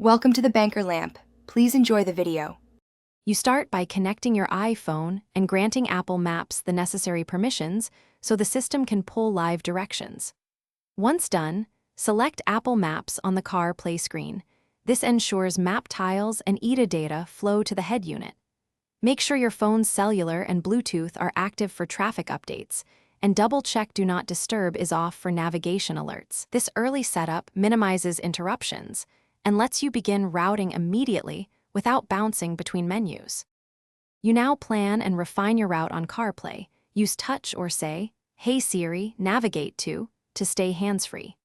Welcome to the Banker Lamp. Please enjoy the video. You start by connecting your iPhone and granting Apple Maps the necessary permissions so the system can pull live directions. Once done, select Apple Maps on the Carplay screen. This ensures map tiles and ETA data flow to the head unit. Make sure your phone's cellular and Bluetooth are active for traffic updates, and double-check Do Not Disturb is off for navigation alerts. This early setup minimizes interruptions and lets you begin routing immediately without bouncing between menus. You now plan and refine your route on Carplay. Use touch or say, "Hey Siri, navigate to stay hands-free.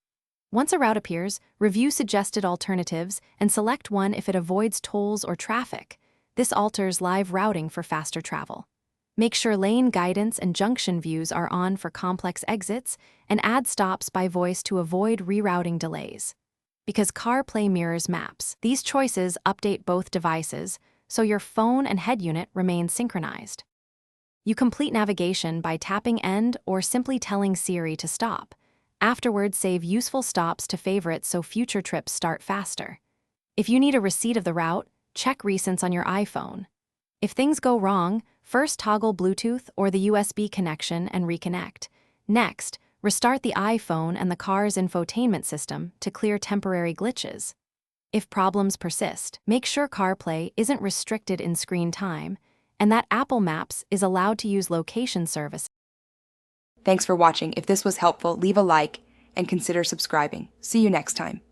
Once a route appears, review suggested alternatives and select one if it avoids tolls or traffic. This alters live routing for faster travel. Make sure lane guidance and junction views are on for complex exits, and add stops by voice to avoid rerouting delays. Because Carplay mirrors maps, these choices update both devices, so your phone and head unit remain synchronized. You complete navigation by tapping End or simply telling Siri to stop. Afterwards, save useful stops to favorites so future trips start faster. If you need a receipt of the route, check recents on your iPhone. If things go wrong, first toggle Bluetooth or the USB connection and reconnect. Next, restart the iPhone and the car's infotainment system to clear temporary glitches. If problems persist, make sure Carplay isn't restricted in screen time and that Apple Maps is allowed to use location service. Thanks for watching. If this was helpful, leave a like and consider subscribing. See you next time.